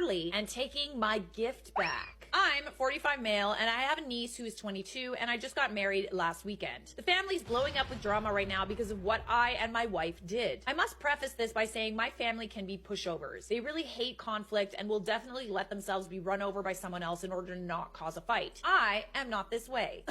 early and taking my gift back. I'm 45 male and I have a niece who is 22 and I just got married last weekend. The family's blowing up with drama right now because of what I and my wife did. I must preface this by saying my family can be pushovers. They really hate conflict and will definitely let themselves be run over by someone else in order to not cause a fight. I am not this way.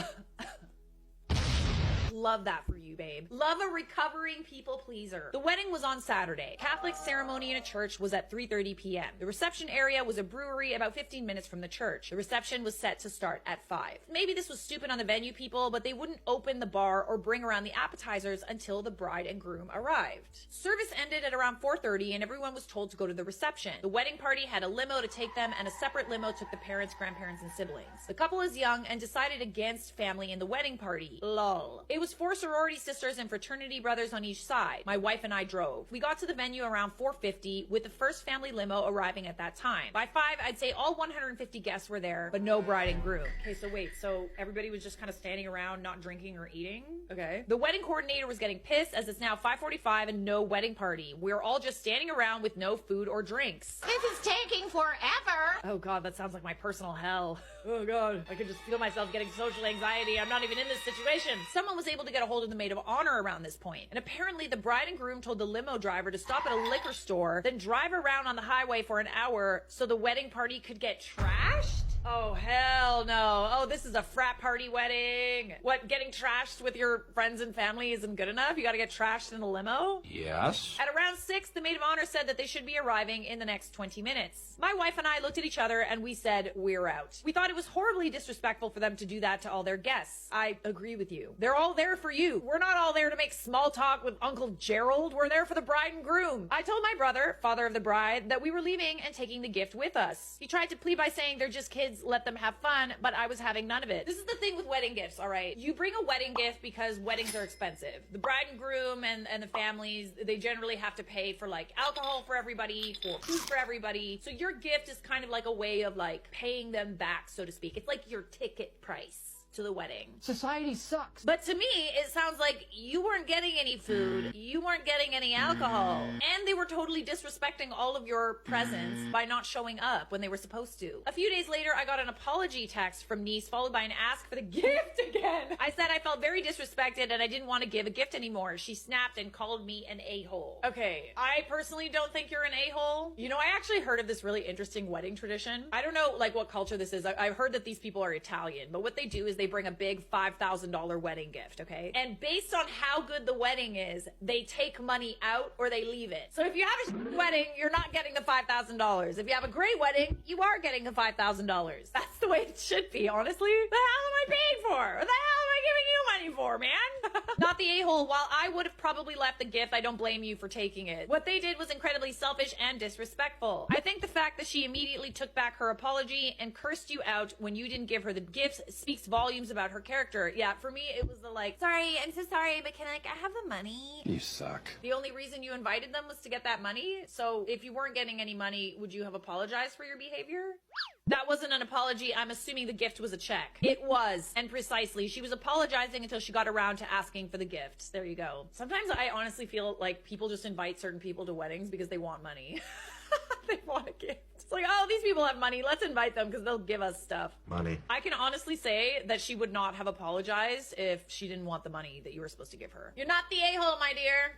Love that for you, babe. Love a recovering people pleaser. The wedding was on Saturday. Catholic ceremony in a church was at 3:30 p.m. The reception area was a brewery about 15 minutes from the church. The reception was set to start at 5. Maybe this was stupid on the venue people, but they wouldn't open the bar or bring around the appetizers until the bride and groom arrived. Service ended at around 4:30 and everyone was told to go to the reception. The wedding party had a limo to take them and a separate limo took the parents, grandparents, and siblings. The couple is young and decided against family in the wedding party. Lol. It was 4 sorority sisters and fraternity brothers on each side. My wife and I drove. We got to the venue around 4:50 with the first family limo arriving at that time. By 5, I'd say all 150 guests were there, but no bride and groom. Okay, so wait, so everybody was just kind of standing around, not drinking or eating? Okay. The wedding coordinator was getting pissed as it's now 5:45 and no wedding party. We're all just standing around with no food or drinks. This is taking forever. Oh God, that sounds like my personal hell. Oh God, I could just feel myself getting social anxiety. I'm not even in this situation. Someone was able to get a hold of the maid of honor around this point. And apparently the bride and groom told the limo driver to stop at a liquor store, then drive around on the highway for an hour so the wedding party could get trashed? Oh, hell no. Oh, this is a frat party wedding. What, getting trashed with your friends and family isn't good enough? You gotta get trashed in the limo? Yes. At around 6, the maid of honor said that they should be arriving in the next 20 minutes. My wife and I looked at each other and we said, we're out. We thought it was horribly disrespectful for them to do that to all their guests. I agree with you. They're all there for you. We're not all there to make small talk with Uncle Gerald. We're there for the bride and groom. I told my brother, father of the bride, that we were leaving and taking the gift with us. He tried to plead by saying they're just kids, let them have fun, but I was having none of it. This is the thing with wedding gifts, all right? You bring a wedding gift because weddings are expensive. The bride and groom and the families, they generally have to pay for like alcohol for everybody, for food for everybody. So your gift is kind of like a way of like paying them back, so to speak. It's like your ticket price to the wedding. Society sucks. But to me, it sounds like you weren't getting any food, you weren't getting any alcohol, and they were totally disrespecting all of your presents by not showing up when they were supposed to. A few days later, I got an apology text from niece followed by an ask for the gift again. I said I felt very disrespected and I didn't want to give a gift anymore. She snapped and called me an a-hole. Okay, I personally don't think you're an a-hole. You know, I actually heard of this really interesting wedding tradition. I don't know like what culture this is. I've heard that these people are Italian, but what they do is they bring a big $5,000 wedding gift, okay? And based on how good the wedding is, they take money out or they leave it. So if you have a wedding, you're not getting the $5,000. If you have a great wedding, you are getting the $5,000. That's the way it should be, honestly. The hell am I paying for? What the hell am I giving you money for, man? Not the a-hole. While I would have probably left the gift, I don't blame you for taking it. What they did was incredibly selfish and disrespectful. I think the fact that she immediately took back her apology and cursed you out when you didn't give her the gifts speaks volumes about her character. Yeah, for me, it was the like, sorry, I'm so sorry, but can I have the money? You suck. The only reason you invited them was to get that money? So if you weren't getting any money, would you have apologized for your behavior? That wasn't an apology. I'm assuming the gift was a check. It was. And precisely, she was apologizing until she got around to asking for the gift. There you go. Sometimes I honestly feel like people just invite certain people to weddings because they want money. They want a gift. It's like, oh, these people have money. Let's invite them because they'll give us stuff. Money. I can honestly say that she would not have apologized if she didn't want the money that you were supposed to give her. You're not the a-hole, my dear.